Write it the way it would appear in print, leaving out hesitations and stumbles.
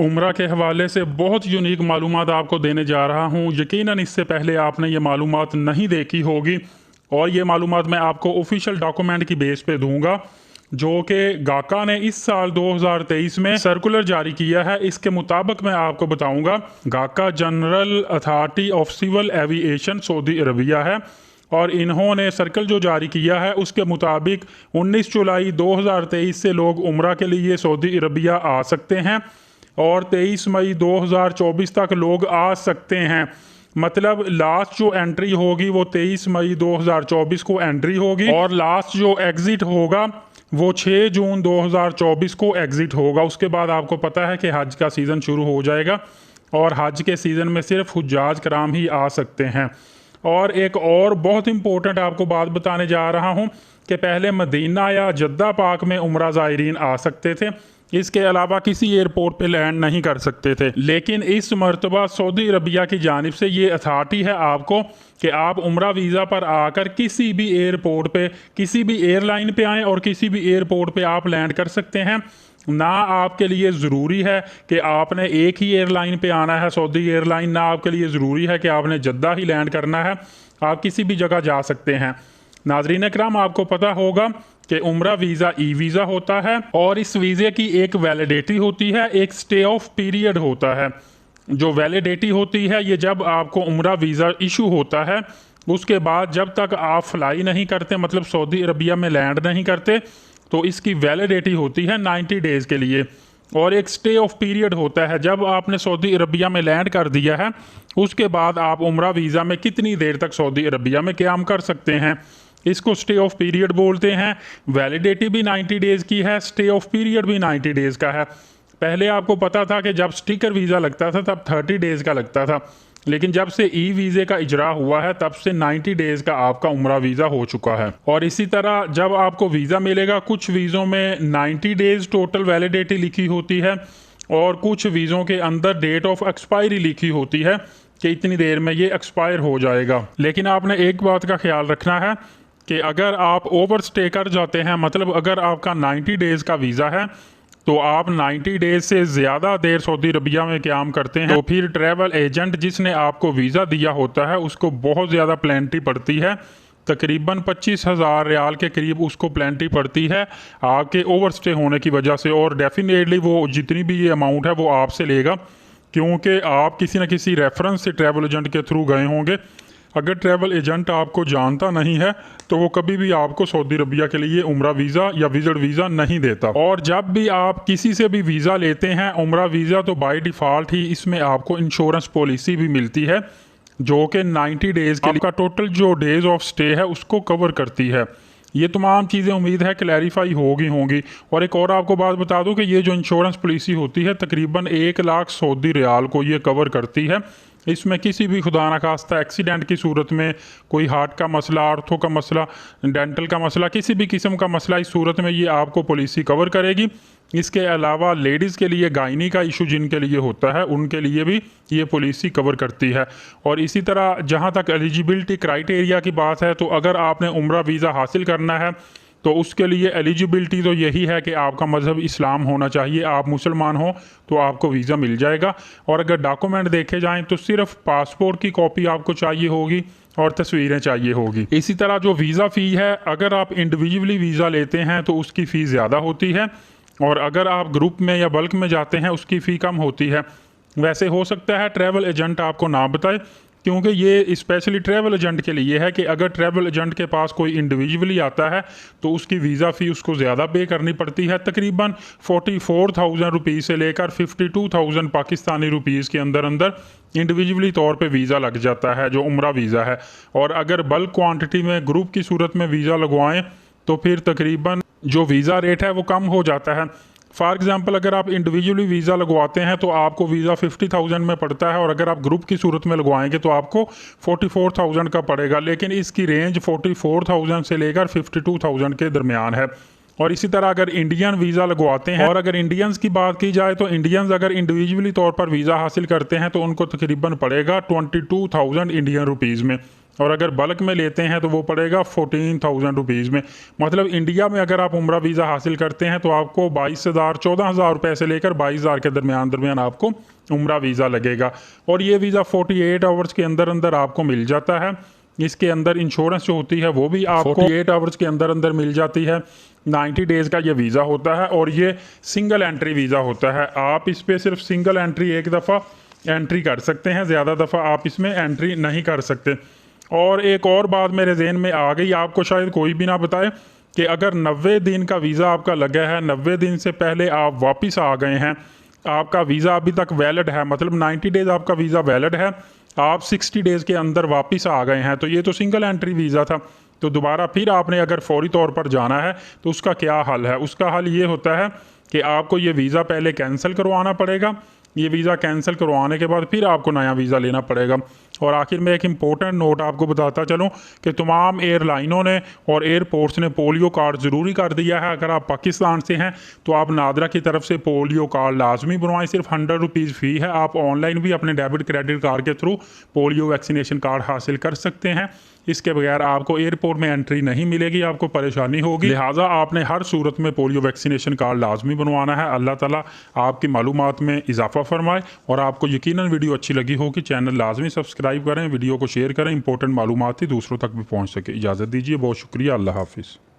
उम्रा के हवाले से बहुत यूनिक मालूमात आपको देने जा रहा हूँ। यकीनन इससे पहले आपने ये मालूमात नहीं देखी होगी और ये मालूमात मैं आपको ऑफिशियल डॉक्यूमेंट की बेस पे दूंगा जो कि गाका ने इस साल 2023 में सर्कुलर जारी किया है। इसके मुताबिक मैं आपको बताऊंगा, GACA general authority of civil aviation Saudi Arabia है और इन्होंने सर्कल जो जारी किया है उसके मुताबिक 19 जुलाई 2023 से लोग उम्रा के लिए सऊदी अरबिया आ सकते हैं और 23 मई 2024 तक लोग आ सकते हैं। मतलब लास्ट जो एंट्री होगी वो 23 मई 2024 को एंट्री होगी और लास्ट जो एग्जिट होगा वो 6 जून 2024 को एग्जिट होगा। उसके बाद आपको पता है कि हज का सीज़न शुरू हो जाएगा और हज के सीज़न में सिर्फ हुज्जाज कराम ही आ सकते हैं। और एक और बहुत इंपॉर्टेंट आपको बात बताने जा रहा हूँ कि पहले मदीना या जद्दा पाक में उम्रा ज़ायरीन आ सकते थे, इसके अलावा किसी एयरपोर्ट पे लैंड नहीं कर सकते थे। लेकिन इस मरतबा सऊदी अरबिया की जानिब से ये अथॉरिटी है आपको कि आप उम्रा वीज़ा पर आकर किसी भी एयरपोर्ट पे, किसी भी एयरलाइन पे आएँ और किसी भी एयरपोर्ट पे आप लैंड कर सकते हैं। ना आपके लिए ज़रूरी है कि आपने एक ही एयरलाइन पे आना है, सऊदी एयरलाइन, ना आपके लिए ज़रूरी है कि आपने जद्दा ही लैंड करना है, आप किसी भी जगह जा सकते हैं। नाज़रीन इकराम, आपको पता होगा कि उम्रा वीज़ा ई वीज़ा होता है और इस वीज़े की एक वैलिडिटी होती है, एक स्टे ऑफ पीरियड होता है। जो वैलिडिटी होती है ये जब आपको उम्रा वीज़ा इशू होता है उसके बाद जब तक आप फ्लाई नहीं करते, मतलब सऊदी अरबिया में लैंड नहीं करते, तो इसकी वैलिडिटी होती है 90 डेज़ के लिए। और एक स्टे ऑफ पीरियड होता है, जब आपने सऊदी अरबिया में लैंड कर दिया है उसके बाद आप उम्रा वीज़ा में कितनी देर तक सऊदी अरबिया में क़याम कर सकते हैं, इसको स्टे ऑफ पीरियड बोलते हैं। वैलिडिटी भी 90 डेज़ की है, स्टे ऑफ पीरियड भी 90 डेज़ का है। पहले आपको पता था कि जब स्टिकर वीज़ा लगता था तब 30 डेज़ का लगता था, लेकिन जब से ई वीज़े का इजरा हुआ है तब से 90 डेज़ का आपका उम्रा वीज़ा हो चुका है। और इसी तरह जब आपको वीज़ा मिलेगा, कुछ वीज़ों में 90 डेज़ टोटल वैलिडिटी लिखी होती है और कुछ वीज़ों के अंदर डेट ऑफ एक्सपायरी लिखी होती है कि इतनी देर में ये एक्सपायर हो जाएगा। लेकिन आपने एक बात का ख्याल रखना है कि अगर आप ओवर स्टे कर जाते हैं, मतलब अगर आपका 90 डेज़ का वीज़ा है तो आप 90 डेज से ज़्यादा देर सऊदी अरबिया में क़याम करते हैं तो फिर ट्रैवल एजेंट जिसने आपको वीज़ा दिया होता है उसको बहुत ज़्यादा प्लेंटी पड़ती है, तकरीबन 25,000 रियाल के करीब उसको प्लेंटी पड़ती है आपके ओवर स्टे होने की वजह से। और डेफिनेटली वो जितनी भी ये अमाउंट है वो आपसे लेगा, क्योंकि आप किसी न किसी रेफरेंस से ट्रैवल एजेंट के थ्रू गए होंगे। अगर ट्रैवल एजेंट आपको जानता नहीं है तो वो कभी भी आपको सऊदी अरबिया के लिए उम्रा वीज़ा या विजिट वीज़ा नहीं देता। और जब भी आप किसी से भी वीज़ा लेते हैं उम्रा वीज़ा, तो बाय डिफ़ॉल्ट ही इसमें आपको इंश्योरेंस पॉलिसी भी मिलती है जो कि 90 डेज़ के लिए आपका टोटल जो डेज़ ऑफ स्टे है उसको कवर करती है। ये तमाम चीज़ें उम्मीद है क्लैरिफाई होगी। और एक और आपको बात बता दूं कि ये जो इंश्योरेंस पॉलिसी होती है तकरीबन 1 लाख सऊदी रियाल को ये कवर करती है। इसमें किसी भी खुदा न खास्ता एक्सीडेंट की सूरत में, कोई हार्ट का मसला, आर्थो का मसला, डेंटल का मसला, किसी भी किस्म का मसला, इस सूरत में ये आपको पॉलिसी कवर करेगी। इसके अलावा लेडीज़ के लिए गायनी का इशू जिनके लिए होता है उनके लिए भी ये पॉलिसी कवर करती है। और इसी तरह जहाँ तक एलिजिबिलिटी क्राइटेरिया की बात है, तो अगर आपने उम्रा वीज़ा हासिल करना है तो उसके लिए एलिजिबिलिटी तो यही है कि आपका मज़हब इस्लाम होना चाहिए, आप मुसलमान हो तो आपको वीज़ा मिल जाएगा। और अगर डॉक्यूमेंट देखे जाएं तो सिर्फ पासपोर्ट की कॉपी आपको चाहिए होगी और तस्वीरें चाहिए होगी। इसी तरह जो वीज़ा फ़ी है, अगर आप इंडिविजुअली वीज़ा लेते हैं तो उसकी फ़ी ज़्यादा होती है और अगर आप ग्रुप में या बल्क में जाते हैं उसकी फ़ी कम होती है। वैसे हो सकता है ट्रैवल एजेंट आपको ना बताए, क्योंकि ये स्पेशली ट्रैवल एजेंट के लिए है कि अगर ट्रैवल एजेंट के पास कोई इंडिविजुअली आता है तो उसकी वीज़ा फ़ी उसको ज़्यादा पे करनी पड़ती है। तकरीबन 44,000 रुपीज़ से लेकर 52,000 पाकिस्तानी रुपीज़ के अंदर इंडिविजुअली तौर पे वीज़ा लग जाता है जो उम्रा वीज़ा है। और अगर बल्क क्वांटिटी में ग्रुप की सूरत में वीज़ा लगवाएं तो फिर तकरीबन जो वीज़ा रेट है वो कम हो जाता है। फॉर एग्ज़ाम्पल अगर आप इंडिविजुअली वीज़ा लगवाते हैं तो आपको वीज़ा 50,000 में पड़ता है और अगर आप ग्रुप की सूरत में लगवाएंगे तो आपको 44,000 का पड़ेगा। लेकिन इसकी रेंज 44,000 से लेकर 52,000 के दरमियान है। और इसी तरह अगर इंडियन वीज़ा लगवाते हैं, और अगर इंडियंस की बात की जाए तो इंडियंस अगर इंडिविजुअली तौर पर वीज़ा हासिल करते हैं तो उनको तकरीबन पड़ेगा 22,000 इंडियन रुपीज़ में। और अगर बल्क में लेते हैं तो वो पड़ेगा 14,000 रुपीज़ में। मतलब इंडिया में अगर आप उम्रा वीज़ा हासिल करते हैं तो आपको 22,000 14,000 रुपये से लेकर 22,000 के दरमियान आपको उम्रा वीज़ा लगेगा। और ये वीज़ा 48 आवर्स के अंदर अंदर आपको मिल जाता है। इसके अंदर इंश्योरेंस जो होती है वो भी आपको 48 आवर्स के अंदर अंदर मिल जाती है। 90 डेज़ का ये वीज़ा होता है और ये सिंगल एंट्री वीज़ा होता है। आप इस पर सिर्फ सिंगल एंट्री एक दफ़ा एंट्री कर सकते हैं, ज़्यादा दफ़ा आप इसमें एंट्री नहीं कर सकते। और एक और बात मेरे जहन में आ गई, आपको शायद कोई भी ना बताए कि अगर 90 दिन का वीज़ा आपका लगा है, 90 दिन से पहले आप वापस आ गए हैं, आपका वीज़ा अभी तक वैलिड है, मतलब 90 डेज़ आपका वीज़ा वैलिड है, आप 60 डेज़ के अंदर वापस आ गए हैं, तो ये तो सिंगल एंट्री वीज़ा था। तो दोबारा फिर आपने अगर फौरी तौर पर जाना है तो उसका क्या हल है? उसका हल ये होता है कि आपको ये वीज़ा पहले कैंसिल करवाना पड़ेगा। ये वीज़ा कैंसिल करवाने के बाद फिर आपको नया वीज़ा लेना पड़ेगा। और आखिर में एक इम्पोर्टेंट नोट आपको बताता चलूँ कि तमाम एयरलाइनों ने और एयरपोर्ट्स ने पोलियो कार्ड ज़रूरी कर दिया है। अगर आप पाकिस्तान से हैं तो आप नादरा की तरफ से पोलियो कार्ड लाजमी बनवाएं। सिर्फ 100 रुपीज़ फ़ी है। आप ऑनलाइन भी अपने डेबिट क्रेडिट कार्ड के थ्रू पोलियो वैक्सीनेशन कार्ड हासिल कर सकते हैं। इसके बगैर आपको एयरपोर्ट में एंट्री नहीं मिलेगी, आपको परेशानी होगी। लिहाजा आपने हर सूरत में पोलियो वैक्सीनेशन कार्ड लाजमी बनवाना है। अल्लाह ताला आपकी मालूमात में इजाफा फरमाए। और आपको यकीनन वीडियो अच्छी लगी होगी, चैनल लाजमी सब्सक्राइब करें, वीडियो को शेयर करें, इंपॉर्टेंट मालूमात ही दूसरों तक भी पहुँच सके। इजाज़त दीजिए, बहुत शुक्रिया, अल्लाह हाफिज़।